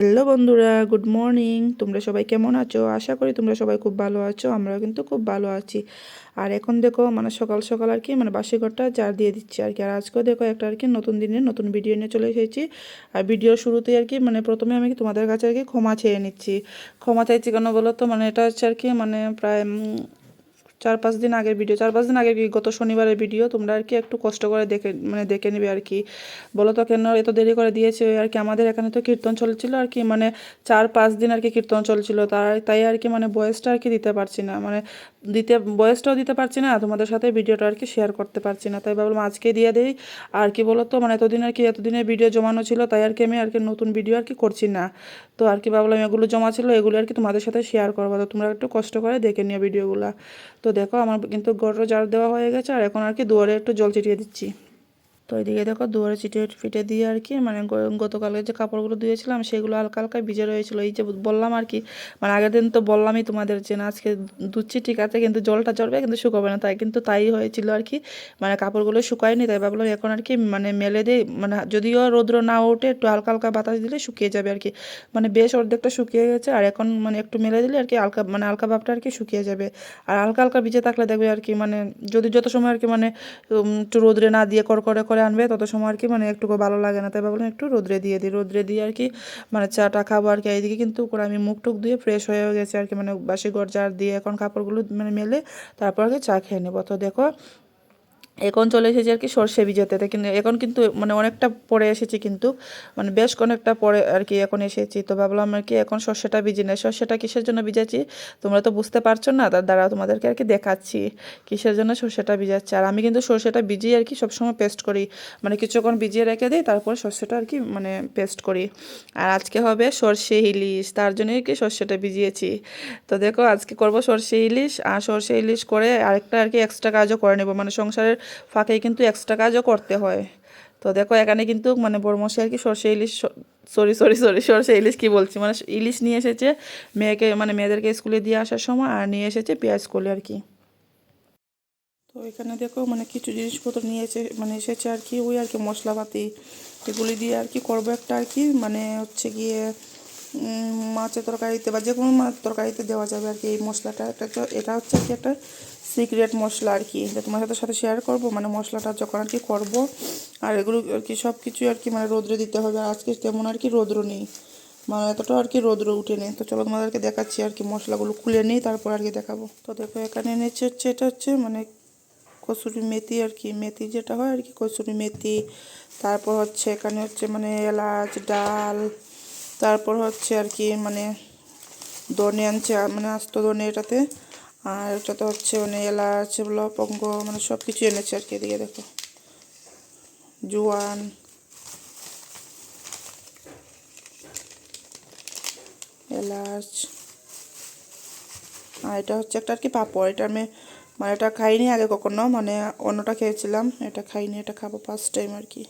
Hello বন্ধুরা, good morning. তোমরা সবাই কেমন আছো? আশা করি তোমরা সবাই খুব ভালো আছো। আমরাও কিন্তু খুব ভালো আছি। আর এখন দেখো সকাল সকাল আর কি বাসি ঘরটা ঝাড় দিয়ে দিচ্ছি আর কি। আর আজকেও দেখো একটা আর কি নতুন দিনের নতুন ভিডিও নিয়ে চলে এসেছি। আর ভিডিওর শুরুতেই আর কি প্রথমে আমি তোমাদের কাছে আর কি ক্ষমা চেয়ে নিচ্ছি। ক্ষমা চাইছি কেন বলো তো, এটা হচ্ছে আর কি প্রায় 4-5 দিন আগের ভিডিও, 4-5 দিন আগের কি গত শনিবারের ভিডিও। তোমরা আর কি একটু কষ্ট করে দেখে নেবে আর কি। বলো তো কেন এত দেরি করে দিয়েছে আর কি। আমাদের এখানে তো কীর্তন চলছিল আর কি 4-5 দিন আর কি কীর্তন চলছিল, তাই আর কি ভয়েসটা আর কি দিতে পারছি না, ভয়েসটাও দিতে পারছি না, তোমাদের সাথে ভিডিওটা আর কি শেয়ার করতে পারছি না। তাই ভাবলাম আজকে দিয়ে দিই। আর কি বলো তো এতদিনের ভিডিও জমানো ছিল, তাই আর কি আমি আর কি নতুন ভিডিও আর কি করছি না। তো আর কি ভাবলাম এগুলো জমা ছিল, এগুলো আর কি তোমাদের সাথে শেয়ার করবো। তো তোমরা একটু কষ্ট করে দেখে নিও ভিডিওগুলো। তো দেখো আমার কিন্তু ঘরও ঝাড় দেওয়া হয়ে গেছে, আর এখন আর কি দুয়ারে একটু জল ছিটিয়ে দিচ্ছি। তো এইদিকে দেখো দুয়ারে ফিটে দিয়ে আর কি গতকালকে যে কাপড়গুলো ধুয়েছিলাম সেগুলো হালকা হালকা ভিজে রয়েছিল। এই যে বললাম আর কি আগের দিন তো বললামই তোমাদের যে না আজকে ধুচ্ছি ঠিক আছে, কিন্তু জলটা ঝরবে কিন্তু শুকাবে না, তাই হয়েছিল আর কি। কাপড়গুলো শুকায়নি, তাই ভাবলাম এখন আর কি মেলে দিই, যদিও রৌদ্র না ওঠে একটু হালকা হালকা বাতাস দিলে শুকিয়ে যাবে আর কি। বেশ অর্ধেকটা শুকিয়ে গেছে, আর এখন একটু মেলে দিলে আর কি হালকা হালকা ভাবটা আর কি শুকিয়ে যাবে। আর হালকা হালকা ভিজে থাকলে দেখবে আর কি যদি যত সময় আর কি একটু রোদ্রে না দিয়ে কড়কড়ে করে আনবে তত সময় আর কি একটুকু ভালো লাগে না। তাই ভাবলাম একটু রোদ্রে দিয়ে আর কি চাটা খাবো আর কি। এইদিকে কিন্তু করে আমি মুখ টুক ধুয়ে ফ্রেশ হয়ে গেছে আর কি, বাসি ঘর ঝাড় দিয়ে এখন কাপড়গুলো মেলে তারপর আর কি চা খেয়ে নেবো। তো দেখো এখন চলে এসেছি আর কি সর্ষে ভিজাতে। কিন্তু এখন কিন্তু অনেকটা পরে এসেছি, কিন্তু বেশ অনেকটা পরে আর কি এখন এসেছি। তো ভাবলাম আর কি এখন সর্ষেটা ভিজি না। সর্ষেটা কিসের জন্য ভিজাচ্ছি তোমরা তো বুঝতে পারছো না, তার দ্বারা তোমাদেরকে আর কি দেখাচ্ছি কিসের জন্য সর্ষেটা ভিজাচ্ছি। আর আমি কিন্তু সর্ষেটা ভিজিয়ে আর কি সবসময় পেস্ট করি, কিছুক্ষণ ভিজিয়ে রেখে দিই, তারপর সর্ষেটা আর কি পেস্ট করি। আর আজকে হবে সর্ষে ইলিশ, তার জন্যই আর কি সর্ষেটা ভিজিয়েছি। তো দেখো আজকে করব সর্ষে ইলিশ। আর সর্ষে ইলিশ করে আরেকটা আর কি এক্সট্রা কাজও করে নেব, সংসারের ফাঁকে কিন্তু এক্সট্রা কাজও করতে হয়। তো দেখো এখানে কিন্তু বড়মশাই আর কি সর্ষে ইলিশ সর্ষে ইলিশ কি বলছি ইলিশ নিয়ে এসেছে মেয়েকে মেয়েদেরকে স্কুলে দিয়ে আসার সময়, আর নিয়ে এসেছে পেঁয়াজ কলি আর কি। তো এখানে দেখো কিছু জিনিসপত্র নিয়ে এসেছে আর কি, ওই আর কি মশলাপাতি এগুলি দিয়ে আর কি করবো একটা আর কি হচ্ছে গিয়ে মাছের তরকারিতে বা যে কোনো মাছ তরকারিতে দেওয়া যাবে আর কি এই মশলাটা। এটা হচ্ছে আর কি একটা সিক্রেট মশলা আর কি, এটা তোমার সাথে শেয়ার করবো মশলাটা যখন আর কি করবো। আর এগুলো আর কি সব কিছুই আর কি রোদ্রে দিতে হবে। আর আজকে তেমন আর কি রৌদ্র নেই, এতটা আর কি রৌদ্র উঠে নেই। তো চলো তোমাদেরকে দেখাচ্ছি আর কি মশলাগুলো খুলে নিই, তারপর আর কি দেখাবো। তো দেখো এখানে এনেছে হচ্ছে এটা হচ্ছে কসুরি মেথি আর কি, মেথি যেটা হয় আর কি কসুরি মেথি। তারপর হচ্ছে এখানে হচ্ছে এলাচ ডাল, তারপর হচ্ছে আর কি ধনে আনছে আস্ত ধনে এটাতে। আর এটাতে হচ্ছে এলাচ লবঙ্গ সব কিছু এনেছে আর কি। এদিকে দেখো জোয়ান, এলাচ। আর এটা হচ্ছে একটা আর কি পাঁপড়। এটা আমি এটা খাইনি আগে কখনো, অন্যটা খেয়েছিলাম, এটা খাইনি, এটা খাবো ফার্স্ট টাইম আর কি।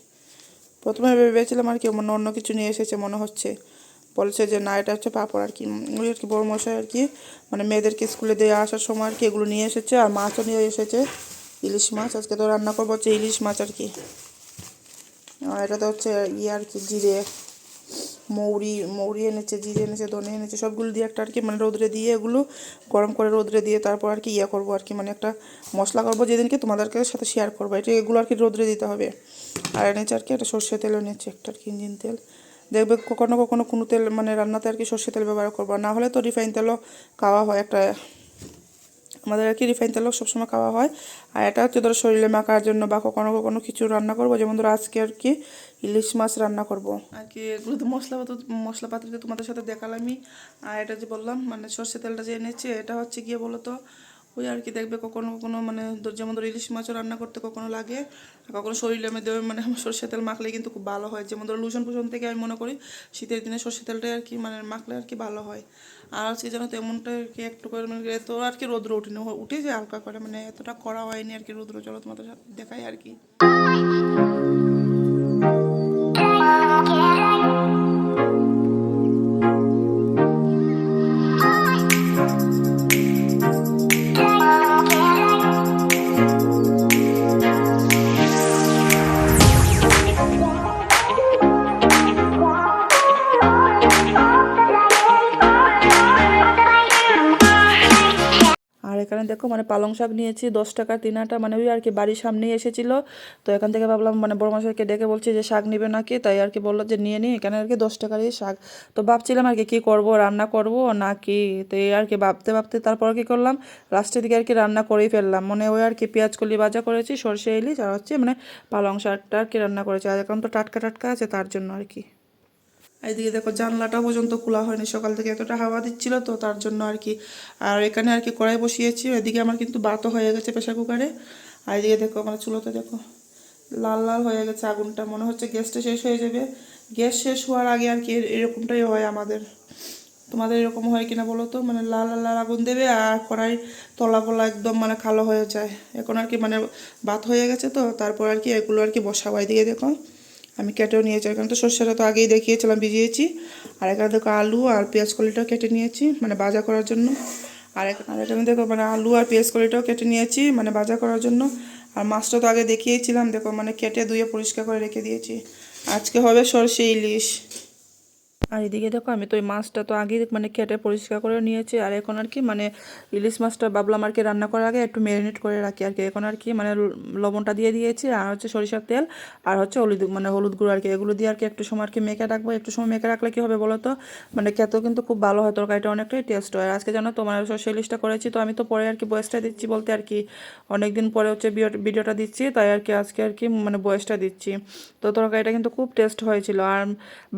প্রথমে ভেবেছিলাম আর কি অন্য কিছু নিয়ে এসেছে মনে হচ্ছে, বলছে যে না এটা হচ্ছে পাঁপড় আর কি। ওই আর কি বড় মশাই আর কি মেয়েদেরকে স্কুলে দিয়ে আসার সময় আর কি এগুলো নিয়ে এসেছে। আর মাছও নিয়ে এসেছে, ইলিশ মাছ। আজকে তো রান্না করবো হচ্ছে ইলিশ মাছ আর কি। আর এটাতে হচ্ছে আর কি জিরে মৌরি এনেছে, জিরে এনেছে, ধনে এনেছে, সবগুলো দিয়ে একটা আর কি রোদ্রে দিয়ে এগুলো গরম করে রোদ্রে দিয়ে তারপর আর কি করবো আর কি একটা মশলা করবো যেদিনকে তোমাদেরকে সাথে শেয়ার করবো। এটা এগুলো আর কি রোদ্রে দিতে হবে। আর এনেছে আর কি একটা সর্ষে তেল এনেছে, একটা আর কি ইঞ্জিন তেল। দেখবে কখনো কখনো কোনো তেল রান্নাতে আর কি সর্ষে তেল ব্যবহার করবো, না হলে তো রিফাইন তেলও খাওয়া হয় একটা, আমাদের আর কি রিফাইন তেলও সবসময় খাওয়া হয়। আর এটা হচ্ছে ধরো শরীরে মাখার জন্য বা কখনো কখনো কিছু রান্না করবো, যেমন ধরো আজকে আর কি ইলিশ মাছ রান্না করবো আর কি। এগুলো তো মশলাপাতিতে তোমাদের সাথে দেখালামই। আর এটা যে বললাম সর্ষে তেলটা যে এনেছে এটা হচ্ছে গিয়ে বলো তো ওই আর কি দেখবে কখনো কখনো যেমন ধরো ইলিশ মাছও রান্না করতে কখনো লাগে, আর কখনো শরীরে মধ্যে সর্ষে তেল মাখলে কিন্তু খুব ভালো হয়। যেমন ধরো লুসন ফুসন থেকে আমি মনে করি শীতের দিনে সর্ষে তেলটাই আর কি মাখলে আর কি ভালো হয়। আর আজকে যেন তেমনটা আর কি একটু করে তো আর কি রৌদ্র উঠে যায় হালকা করে, এতটা করা হয়নি আর কি রৌদ্র। চলো তোমাদের সাথে দেখাই আর কি। এখানে দেখো মানে পালং শাক নিয়েছি 10 টাকা 3 আটা, মানে ওই আর কি বাড়ির সামনেই এসেছিলো। তো এখান থেকে ভাবলাম মানে বড় মশাইকে ডেকে বলছি যে শাক নেবে নাকি, তাই আর কি বললো যে নিয়ে নিই। এখানে আর কি 10 টাকারই শাক। তো ভাবছিলাম আর কি কী করবো, রান্না করব নাকি, তো এই আর কি ভাবতে ভাবতে তারপর কি করলাম, লাস্টের দিকে আর কি রান্না করেই ফেললাম। মানে ওই আর কি পেঁয়াজ কলি ভাজা করেছি, সরষে ইলিশ, আর হচ্ছে মানে পালং শাকটা আর কি রান্না করেছি। আর এখন তো টাটকা টাটকা আছে তার জন্য আর কি। এইদিকে দেখো জানলাটা পর্যন্ত খোলা হয়নি, সকাল থেকে এতটা হাওয়া দিচ্ছিল তো তার জন্য আর কি। আর এখানে আর কি কড়াই বসিয়েছি, এদিকে আমার কিন্তু ভাতও হয়ে গেছে প্রেশার কুকারে। আর এদিকে দেখো আমার চুলোতে দেখো লাল লাল হয়ে গেছে আগুনটা, মনে হচ্ছে গ্যাসটা শেষ হয়ে যাবে। গ্যাস শেষ হওয়ার আগে আর কি এরকমটাই হয় আমাদের। তোমাদের এরকম হয় কিনা বলো তো, মানে লাল লাল লাল আগুন দেবে আর কড়াই তলাগুলো একদম মানে কালো হয়ে যায়। এখন আর কি মানে ভাত হয়ে গেছে তো তারপর আর কি এগুলো আর কি বসাবো। এদিকে দেখো আমি কেটেও নিয়েছি, এখানে তো সর্ষেটা তো আগেই দেখিয়েছিলাম ভিজিয়েছি। আর এখানে দেখো আলু আর পেঁয়াজ কলিটাও কেটে নিয়েছি মানে ভাজা করার জন্য। আর এখানে দেখো মানে আলু আর পেঁয়াজ কলিটাও কেটে নিয়েছি মানে ভাজা করার জন্য। আর মাছটা তো আগে দেখিয়েছিলাম, দেখো মানে কেটে ধুয়ে পরিষ্কার করে রেখে দিয়েছি। আজকে হবে সরষে ইলিশ। আর এদিকে দেখো আমি তো ওই মাছটা তো আগে মানে কেটে পরিষ্কার করে নিয়েছি। আর এখন আর কি মানে ইলিশ মাছটা ভাবলাম আর কি রান্না করার আগে একটু ম্যারিনেট করে রাখি আর কি। এখন আর কি মানে লবণটা দিয়ে দিয়েছি, আর হচ্ছে সরিষার তেল, আর হচ্ছে হলুদ মানে হলুদ গুঁড়ো আর কি, এগুলো দিয়ে আর কি একটু সময় আর কি মেখে রাখবো। একটু সময় মেখে রাখলে কী হবে বলো তো, মানে খেতেও কিন্তু খুব ভালো হয়, তরকারিটা অনেকটাই টেস্ট হয়। আর আজকে জানো তো মানে সরষে ইলিশটা করেছি, তো আমি তো পরে আর কি বয়সটা দিচ্ছি বলতে আর কি অনেকদিন পরে হচ্ছে ভিডিওটা দিচ্ছি, তাই আর কি আজকে আর কি মানে বয়সটা দিচ্ছি। তো তরকারিটা কিন্তু খুব টেস্ট হয়েছিল। আর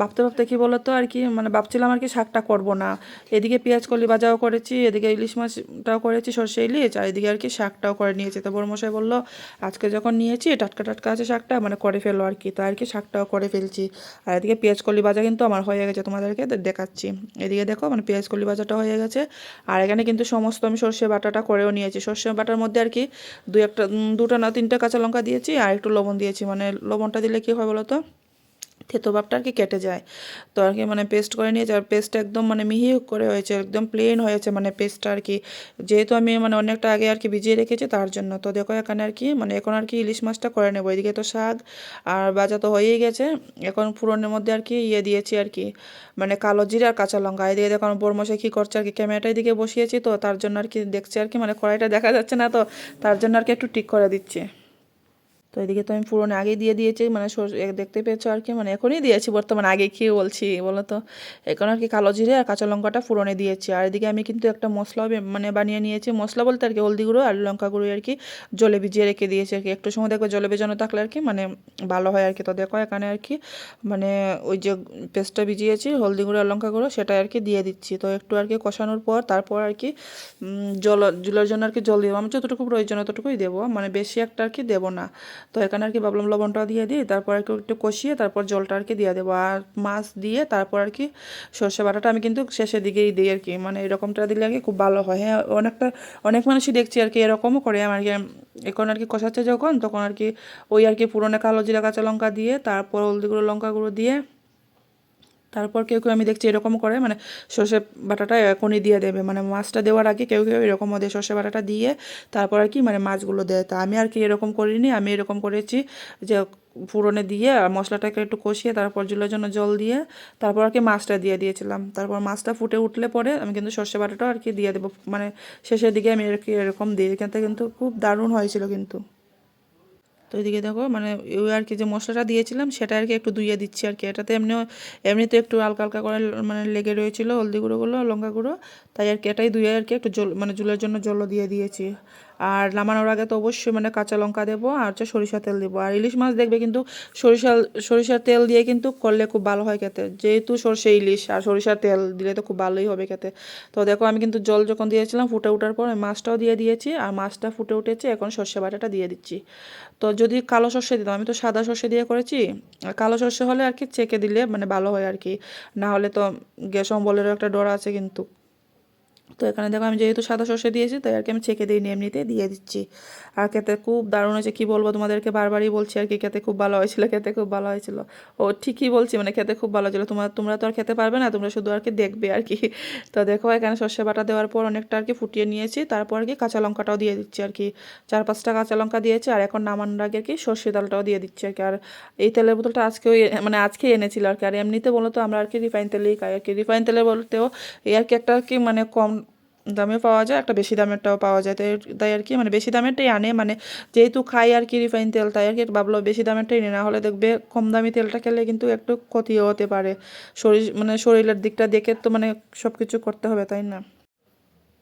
ভাবতে ভাবতে কী বলো তো আর কি মানে ভাবছিলাম আর কি শাকটা করব না। এদিকে পেঁয়াজ কলি ভাজাও করেছি, এদিকে ইলিশ মাছটাও করেছি সরষে ইলিশ, আর এদিকে আর কি শাকটাও করে নিয়েছি। তো বড়মশাই বললো আজকে যখন নিয়েছি টাটকা টাটকা আছে শাকটা মানে করে ফেলো আর কি, তো আর কি শাকটাও করে ফেলছি। আর এদিকে পেঁয়াজ কলি ভাজা কিন্তু আমার হয়ে গেছে, তোমাদেরকে দেখাচ্ছি। এদিকে দেখো মানে পেঁয়াজ কলি ভাজাটা হয়ে গেছে। আর এখানে কিন্তু সমস্ত আমি সর্ষে বাটাটা করেও নিয়েছি। সর্ষে বাটার মধ্যে আর কি দুটো না তিনটা কাঁচা লঙ্কা দিয়েছি আর একটু লবণ দিয়েছি। মানে লবণটা দিলে কী হয় বলো তো, থেতো ভাবটা আর কি কেটে যায়। তো আর কি মানে পেস্ট করে নিয়েছি, আর পেস্টটা একদম মানে মিহি করে হয়েছে, একদম প্লেন হয়েছে মানে পেস্টটা আর কি, যেহেতু আমি মানে অনেকটা আগে আর কি ভিজিয়ে রেখেছি তার জন্য। তো দেখো এখানে আর কি মানে এখন আর কি ইলিশ মাছটা করে নেবো। এদিকে তো শাক আর ভাজা তো হয়েই গেছে, এখন ফোড়নের মধ্যে আর কি দিয়েছি আর কি মানে কালো জিরা আর কাঁচা লঙ্কা। এদিকে দেখো আমার বড়মশাই কী করছে আর কি, ক্যামেরাটা এদিকে বসিয়েছি তো তার জন্য আর কি দেখছি আর কি মানে কড়াইটা দেখা যাচ্ছে না, তো তার জন্য আর কি একটু ঠিক করে দিচ্ছে। তো এদিকে তো আমি পুরনো আগেই দিয়ে দিয়েছি মানে দেখতে পেয়েছো আর কি মানে এখনই দিয়েছি, বর্তমানে আগে কি বলছি বলো তো। এখন আর কি কালো জিরে আর কাঁচা লঙ্কাটা ফোড়নে দিয়েছি। আর এদিকে আমি কিন্তু একটা মশলাও মানে বানিয়ে নিয়েছি, মশলা বলতে আর কি হলদি গুঁড়ো আর লঙ্কা গুঁড়ো আর কি জলে ভিজিয়ে রেখে দিয়েছি আর কি। একটু সময় দেখো জলে ভেজানো থাকলে আর কি মানে ভালো হয় আর কি। তো দেখো এখানে আর কি মানে ওই যে পেস্টটা ভিজিয়েছি হলদি গুঁড়ো আর লঙ্কা গুঁড়ো সেটা আর কি দিয়ে দিচ্ছি। তো একটু আর কি কষানোর পর তারপর আর কি জলের জন্য আর কি জল দেবো, আমি যতটুকু প্রয়োজন ততটুকুই দেবো, মানে বেশি একটা আর কি দেবো না। তো এখানে আর কি ভাবলাম লবণটা দিয়ে দিই, তারপর আর কি একটু কষিয়ে তারপর জলটা আর কি দিয়ে দেবো। আর মাছ দিয়ে তারপর আর কি সর্ষে বাটাটা আমি কিন্তু শেষের দিকেই দিই আর কি, মানে এরকমটা দিলে আর কি খুব ভালো হয়। হ্যাঁ অনেক মানুষই দেখছি আর কি এরকমও করে আমার কি। এখন আর কি কষাচ্ছে যখন তখন আর কি ওই আর কি পুরোনো কালো জিরা কাঁচা লঙ্কা দিয়ে তারপর হলদি গুঁড়ো লঙ্কা গুঁড়ো দিয়ে তারপর কেউ কেউ আমি দেখছি এরকম করে মানে সর্ষে বাটাটা এখনই দিয়ে দেবে, মানে মাছটা দেওয়ার আগে কেউ কেউ এরকমও দেয় সর্ষে বাটাটা দিয়ে তারপর আর কি মানে মাছগুলো দেয়। তা আমি আর কি এরকম করিনি, আমি এরকম করেছি যে ফোড়নে দিয়ে আর মশলাটাকে একটু কষিয়ে তারপর ঝোলের জন্য জল দিয়ে তারপর আর কি মাছটা দিয়ে দিয়েছিলাম। তারপর মাছটা ফুটে উঠলে পরে আমি কিন্তু সর্ষে বাটাটাও আর কি দিয়ে দেবো, মানে শেষের দিকে আমি আর কি এরকম দিই, এখান থেকে কিন্তু খুব দারুণ হয়েছিল কিন্তু। তো এদিকে দেখো মানে ওই আর কি যে মশলাটা দিয়েছিলাম সেটা আর কি একটু ধুইয়ে দিচ্ছি আর কি, এটাতে এমনিতে একটু হালকা হালকা করে মানে লেগে রয়েছিল হলদি গুঁড়োগুলো লঙ্কা গুঁড়ো, তাই আর কি এটাই ধুয়ে আর কি একটু জল মানে ঝোলের জন্য জলও দিয়ে দিয়েছি। আর নামানোর আগে তো অবশ্যই মানে কাঁচা লঙ্কা দেবো আর হচ্ছে সরিষা তেল দেবো। আর ইলিশ মাছ দেখবে কিন্তু সরিষা সরিষার তেল দিয়ে কিন্তু করলে খুব ভালো হয় খেতে, যেহেতু সরষে ইলিশ আর সরিষার তেল দিলে তো খুব ভালোই হবে খেতে। তো দেখো আমি কিন্তু জল যখন দিয়েছিলাম ফুটে ওঠার পর মাছটাও দিয়ে দিয়েছি, আর মাছটা ফুটে উঠেছে এখন সর্ষে বাটাটা দিয়ে দিচ্ছি। তো যদি কালো সর্ষে দিতাম, আমি তো সাদা সর্ষে দিয়ে করেছি, আর কালো সর্ষে হলে আর কি চেকে দিলে মানে ভালো হয় আর কি, না হলে তো গ্যাস অম্বলেরও একটা ডর আছে কিন্তু। তো এখানে দেখো আমি যেহেতু সাদা সর্ষে দিয়েছি তাই আর কি আমি ছেঁকে দিইনি, এমনিতে দিয়ে দিচ্ছি। আর খেতে খুব দারুণ হয়েছে, কী বলবো তোমাদেরকে, বারবারই বলছি আর কি খেতে খুব ভালো হয়েছিল, খেতে খুব ভালো হয়েছিল। ও ঠিকই বলছি মানে খেতে খুব ভালো হয়েছিল, তোমরা তো আর খেতে পারবে না, তোমরা শুধু আর কি দেখবে আর কি। তো দেখো এখানে সর্ষে বাটা দেওয়ার পর অনেকটা আর কি ফুটিয়ে নিয়েছি, তারপর আর কি কাঁচা লঙ্কাটাও দিয়ে দিচ্ছি আর কি, 4-5টা কাঁচা লঙ্কা দিয়েছি। আর এখন নামানোর আগে আর কি সর্ষে তেলটাও দিয়ে দিচ্ছি আর কি। আর এই তেলের বোতলটা আজকেও মানে আজকে এনেছিল আর কি। আর এমনিতে বলো তো আমরা আর কি রিফাইন তেলেই খাই আর কি, রিফাইন তেলে বলতেও এই আর কি একটা আর কি মানে দামে পাওয়া যায়, একটা বেশি দামেরটাও পাওয়া যায়। তাই তাই আর কি মানে বেশি দামেরটাই আনে, মানে যেহেতু খাই আর কি রিফাইন তেল, তাই আর কি ভাবলো বেশি দামেরটাই নিয়ে, না হলে দেখবে কম দামি তেলটা খেলে কিন্তু একটু ক্ষতিও হতে পারে। শরীর মানে শরীরের দিকটা দেখে তো মানে সব কিছু করতে হবে, তাই না?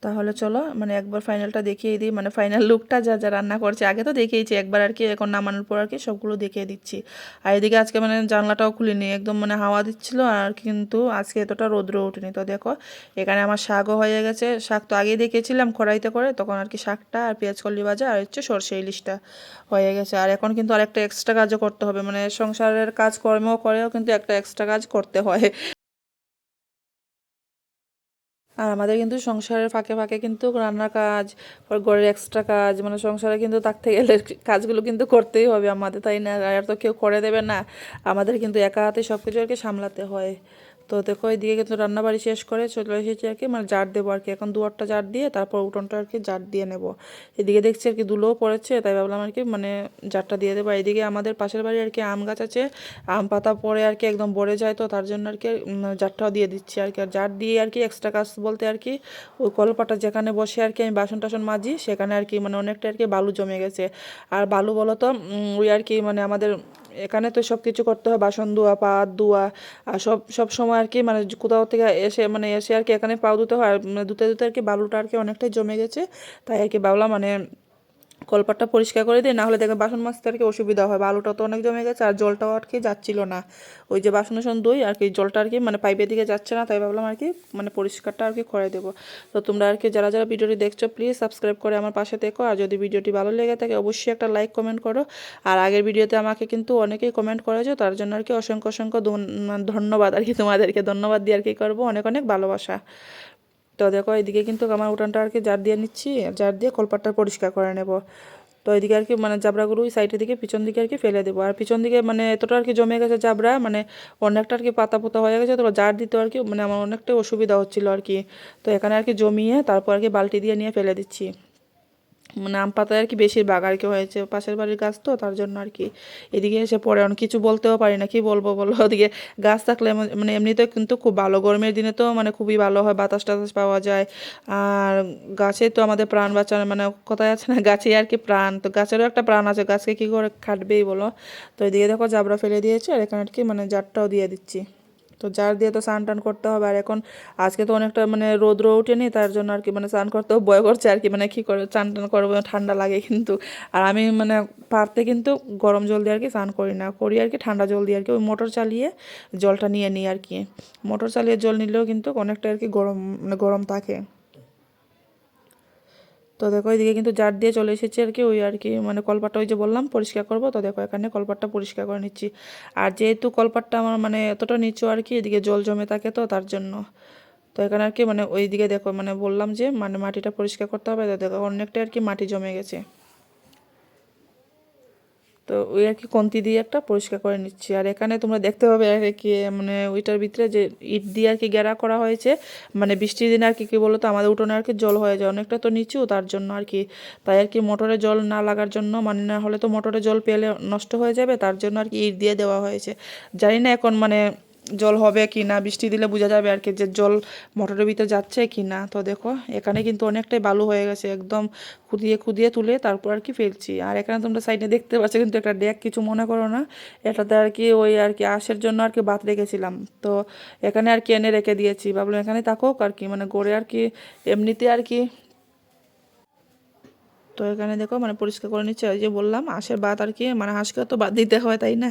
তাহলে চলো মানে একবার ফাইনালটা দেখিয়ে দিই, মানে ফাইনাল লুকটা যা যা রান্না করছে, আগে তো দেখিয়েছি একবার আর কি, এখন নামানোর পর আর কি সবগুলো দেখিয়ে দিচ্ছি। আর এদিকে আজকে মানে জানলাটাও খুলিনি, একদম মানে হাওয়া দিচ্ছিল, আর কিন্তু আজকে এতটা রৌদ্র ওঠেনি। তো দেখো এখানে আমার শাকও হয়ে গেছে, শাক তো আগেই দেখিয়েছিলাম কড়াইতে করে, তখন আর কি শাকটা আর পেঁয়াজ কলি ভাজা আর হচ্ছে সরষে ইলিশটা হয়ে গেছে। আর এখন কিন্তু আরেকটা এক্সট্রা কাজও করতে হবে, মানে সংসারের কাজকর্ম করেও কিন্তু একটা এক্সট্রা কাজ করতে হয়। আর আমাদের কিন্তু সংসারের ফাঁকে ফাঁকে কিন্তু রান্নার কাজ, পর ঘরের এক্সট্রা কাজ, মানে সংসারে কিন্তু থাকতে গেলে কাজগুলো কিন্তু করতেই হবে আমাদের, তাই না? আর তো কেউ করে দেবে না, আমাদের কিন্তু একা হাতে সব কিছু আর কি সামলাতে হয়। তো দেখো এদিকে কিন্তু রান্নাবাড়ি শেষ করে চলে এসেছি আর কি, মানে ঝাড় দেবো আর কি, এখন দুয়ারটা ঝাড় দিয়ে তারপর উঠোনটা আর কি ঝাড় দিয়ে নেব। এদিকে দেখছি আর কি ধুলোও পড়েছে, তাই ভাবলাম আর কি মানে ঝাড়টা দিয়ে দেবো। এদিকে আমাদের পাশের বাড়ি আর কি আম গাছ আছে, আম পাতা পড়ে আর কি একদম ভরে যায়, তো তার জন্য আর কি ঝাড়টাও দিয়ে দিচ্ছি আর কি। আর ঝাড় দিয়ে আর কি এক্সট্রা কাজ বলতে আর কি ওই কলপাটা যেখানে বসে আর কি আমি বাসন টাসন মাজি, সেখানে আর কি মানে অনেকটা আর কি বালু জমে গেছে। আর বালু বলো তো ওই আর কি মানে আমাদের এখানে তো সব কিছু করতে হয়, বাসন ধোয়া, পা ধোয়া, আর সব সব সময় আর কি মানে কোথাও থেকে এসে মানে এসে আর কি এখানে পা ধুতে হয়, আর মানে ধুতে ধুতে আর কি বালুটা আর কি অনেকটাই জমে গেছে। তাই আর কি ভাবলাম মানে কলপাটটা পরিষ্কার করে দিই, না হলে দেখবে বাসন মাজতে আর কি অসুবিধা হয়, বালুটা তো অনেক জমে গেছে, আর জলটাও আর কি যাচ্ছিল না। ওই যে বাসন টাসন ধুই আর কি জলটা আর কি মানে পাইপের দিকে যাচ্ছে না, তাই ভাবলাম আর কি মানে পরিষ্কারটা আর কি করে দেবো। তো তোমরা আর কি যারা যারা ভিডিওটি দেখছো প্লিজ সাবস্ক্রাইব করে আমার পাশে থেকো, আর যদি ভিডিওটি ভালো লেগে থাকে অবশ্যই একটা লাইক কমেন্ট করো। আর আগের ভিডিওতে আমাকে কিন্তু অনেকেই কমেন্ট করেছো, তার জন্য আর কি অসংখ্য অসংখ্য ধন্যবাদ আর কি, তোমাদেরকে ধন্যবাদ দিয়ে আর কি করবো, অনেক অনেক ভালোবাসা। তো দেখো এদিকে কিন্তু আমার উঠানটা আর কি ঝাড় দিয়ে নিচ্ছি, ঝাড় দিয়ে কলপাটটা পরিষ্কার করে নেব। তো এদিকে আর কি মানে জাবরাগুলো ওই সাইডের দিকে পিছন দিকে আর কি ফেলে দেবো। আর পিছন দিকে মানে এতটা আর কি জমে গেছে জাবরা, মানে অনেকটা আর কি পাতা পোতা হয়ে গেছে, তো ঝাড় দিতে আর কি মানে আমার অনেকটা অসুবিধা হচ্ছিলো আর কি। তো এখানে আর কি জমিয়ে তারপর আর কি বালতি দিয়ে নিয়ে ফেলে দিচ্ছি। মানে আম পাতায় আর কি বেশিরভাগ আর কি হয়েছে, পাশের বাড়ির গাছ তো তার জন্য আর কি। এদিকে এসে পড়ে অনেক কিছু বলতেও পারি না, কি বলবো বলো। ওদিকে গাছ থাকলে মানে এমনিতে কিন্তু খুব ভালো, গরমের দিনে তো মানে খুবই ভালো হয়, বাতাস টাতাস পাওয়া যায়। আর গাছে তো আমাদের প্রাণ বাঁচানো, মানে কথায় আছে না গাছে আর কি প্রাণ, তো গাছেরও একটা প্রাণ আছে, গাছকে কি করে কাটবেই বলো। তো এদিকে দেখো জাবরা ফেলে দিয়েছে, আর এখানে আর কি মানে জারটাও দিয়ে দিচ্ছি। তো জার দিয়ে তো স্নান টান করতে হবে, আর এখন আজকে তো অনেকটা মানে রোদ্র ওঠেনি, তার জন্য আর কি মানে স্নান করতেও ভয় করছে আর কি, মানে কী করে স্নান টান করবো, ঠান্ডা লাগে কিন্তু। আর আমি মানে পারতে কিন্তু গরম জল দিয়ে আর কি স্নান করি না, করি আর কি ঠান্ডা জল দিয়ে আর কি, ওই মোটর চালিয়ে জলটা নিয়ে নিই আর কি। মোটর চালিয়ে জল নিলেও কিন্তু অনেকটা আর কি গরম মানে গরম থাকে। তো দেখো এদিকে কিন্তু জার দিয়ে চলে এসেছি আর কি, ওই আর কি মানে কলপাটটা ওই যে বললাম পরিষ্কার করবো, তো দেখো এখানে কলপাটটা পরিষ্কার করে নিচ্ছি। আর যেহেতু কলপাটটা আমার মানে এতটা নিচু আর কি, এদিকে জল জমে থাকে, তো তার জন্য। তো এখানে আর কি মানে ওই দিকে দেখো মানে বললাম যে মানে মাটিটা পরিষ্কার করতে হবে, তো দেখো অনেকটা আর কি মাটি জমে গেছে। তো ওই আর কি কন্তি দিয়ে একটা পরিষ্কার করে নিচ্ছি। আর এখানে তোমরা দেখতে পাবে আর কি মানে ওইটার ভিতরে যে ইট দিয়ে আর কি ঘেরা করা হয়েছে, মানে বৃষ্টির দিনে আর কি কী বলো তো আমাদের উঠোনে আর কি জল হয়ে যায়, অনেকটা তো নিচু, তার জন্য আর কি। তাই আর কি মোটরে জল না লাগার জন্য, মানে না হলে তো মোটরে জল পেলে নষ্ট হয়ে যাবে, তার জন্য আর কি ইট দিয়ে দেওয়া হয়েছে। জানি না এখন মানে জল হবে কি না, বৃষ্টি দিলে বোঝা যাবে আর কি যে জল মোটরের ভিতরে যাচ্ছে কি না। তো দেখো এখানে কিন্তু অনেকটাই বালু হয়ে গেছে, একদম খুদিয়ে খুদিয়ে তুলে তারপর আর কি ফেলছি। আর এখানে তোমরা সাইডে দেখতে পাচ্ছ কিন্তু একটা ডেক, কিছু মনে করো না, এটাতে আর কি ওই আর কি আঁশের জন্য আর কি ভাত রেখেছিলাম, তো এখানে আর কি এনে রেখে দিয়েছি, ভাবলাম এখানে থাকুক আর কি, মানে গড়ে আর কি এমনিতে আর কি। তো এখানে দেখো মানে পরিষ্কার করে নিচ্ছে, ওই যে বললাম আঁশের ভাত আর কি, মানে হাঁসকেও তো ভাত দিতে হয়, তাই না?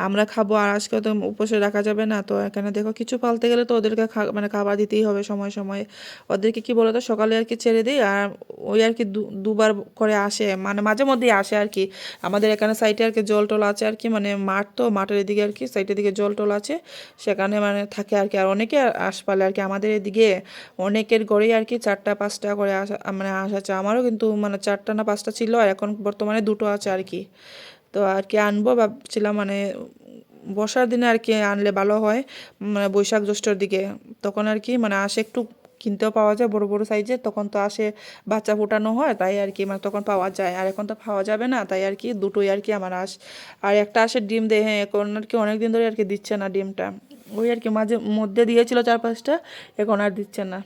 আমরা খাবো আর হাঁসকেও তো উপোসে রাখা যাবে না। তো এখানে দেখো কিছু পালতে গেলে তো ওদেরকে মানে খাবার দিতেই হবে সময় সময়ে। ওদেরকে কি বলো তো সকালে আর কি ছেড়ে দিই, আর ওই আর কি দুবার করে আসে, মানে মাঝে মধ্যেই আসে আর কি। আমাদের এখানে সাইডে আর কি জল টল আছে আর কি, মানে মাঠ, তো মাঠের এদিকে আর কি সাইডের দিকে জল টল আছে, সেখানে মানে থাকে আর কি। আর অনেকে আঁশ পালে আর কি, আমাদের এদিকে অনেকের ঘরেই আর কি 4টা 5টা করে আসা, মানে হাঁস আছে। আমারও কিন্তু মানে 4টা না 5টা ছিল, আর এখন বর্তমানে 2টো আছে আর কি। তো আর কি আনবো ভাবছিলাম, মানে বর্ষার দিনে আর কি আনলে ভালো হয়, মানে বৈশাখ জ্যৈষ্ঠর দিকে, তখন আর কি মানে আসে একটু কিনতেও পাওয়া যায় বড় বড় সাইজের, তখন তো আসে বাচ্চা ফোটানো হয়, তাই আর কি মানে তখন পাওয়া যায়। আর এখন তো পাওয়া যাবে না, তাই আর কি দুটোই আর কি আমার আর একটা আসে ডিম দেয়, হ্যাঁ এখন আর কি অনেক দিন ধরে আর কি দিচ্ছে না ডিমটা, ওই আর কি মাঝে মধ্যে দিয়েছিল 4-5টা, এখন আর দিচ্ছে না।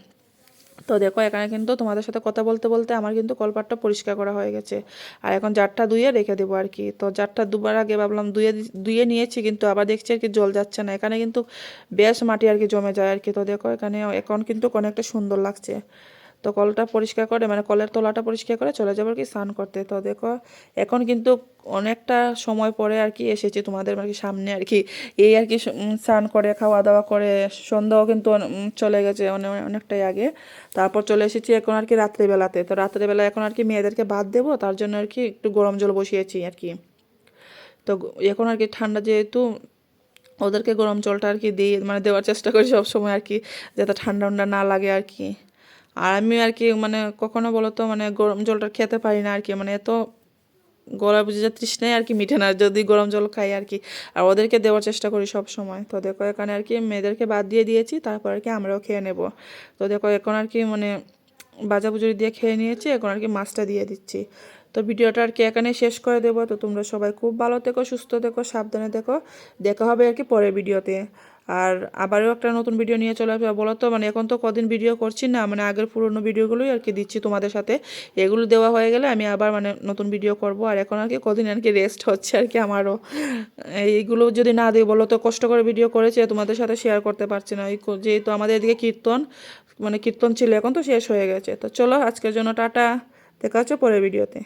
তো দেখো এখানে কিন্তু তোমাদের সাথে কথা বলতে বলতে আমার কিন্তু কলপাটটা পরিষ্কার করা হয়ে গেছে। আর এখন জারটা ধুয়ে রেখে দেবো আর কি। তো জারটা দুবার আগে ভাবলাম ধুয়ে নিয়েছি, কিন্তু আবার দেখছি আর কি জল যাচ্ছে না, এখানে কিন্তু বেশ মাটি আর কি জমে যায় আর কি। তো দেখো এখানে এখন কিন্তু অনেকটা সুন্দর লাগছে। তো কলটা পরিষ্কার করে মানে কলের তলাটা পরিষ্কার করে চলে যাবো আর কি স্নান করতে। তো দেখো এখন কিন্তু অনেকটা সময় পরে আর কি এসেছি তোমাদের আর কি সামনে আর কি। এই আর কি স্নান করে খাওয়া দাওয়া করে সন্ধ্যাও কিন্তু চলে গেছে অনেকটাই আগে। তারপর চলে এসেছি এখন আর কি রাত্রিবেলাতে। তো রাত্রিবেলা এখন আর কি মেয়েদেরকে ভাত দেবো, তার জন্য আর কি একটু গরম জল বসিয়েছি আর কি। তো এখন আর কি ঠান্ডা যেহেতু, ওদেরকে গরম জলটা আর কি দিই মানে দেওয়ার চেষ্টা করি সব সময় আর কি, যাতে ঠান্ডা ঠান্ডা না লাগে আর কি। আর আমি আর কি মানে কখনো বলো তো মানে গরম জলটা খেতে পারি না আর কি, মানে এত গলা বুঝে যা তৃষ্ণায় আর কি মিঠে না যদি গরম জল খাই আর কি। আর ওদেরকে দেওয়ার চেষ্টা করি সব সময়। তো দেখো এখানে আর কি মেয়েদেরকে বাদ দিয়ে দিয়েছি, তারপর আর কি আমরাও খেয়ে নেব। তো দেখো এখন আর কি মানে ভাজাভুজি দিয়ে খেয়ে নিয়েছি, এখন আর কি মাছটা দিয়ে দিচ্ছি। তো ভিডিওটা আর কি এখানে শেষ করে দেবো। তো তোমরা সবাই খুব ভালো থেকো, সুস্থ থেকো, সাবধানে দেখো। দেখা হবে আর কি পরের ভিডিওতে। আর আবারও একটা নতুন ভিডিও নিয়ে চলে আসবে। বলো তো মানে এখন তো কদিন ভিডিও করছি না, মানে আগের পুরনো ভিডিওগুলোই আর কি দিচ্ছি তোমাদের সাথে। এগুলো দেওয়া হয়ে গেলে আমি আবার মানে নতুন ভিডিও করব। আর এখন আর কি কদিন আর কি রেস্ট হচ্ছে আর কি আমারও। এইগুলো যদি না দিই বলো তো, কষ্ট করে ভিডিও করেছি তোমাদের সাথে শেয়ার করতে পারছি না, যেহেতু আমাদের এদিকে কীর্তন মানে কীর্তন ছিল, এখন তো শেষ হয়ে গেছে। তো চলো আজকের জন্য টাটা, দেখা হচ্ছে পরের ভিডিওতে।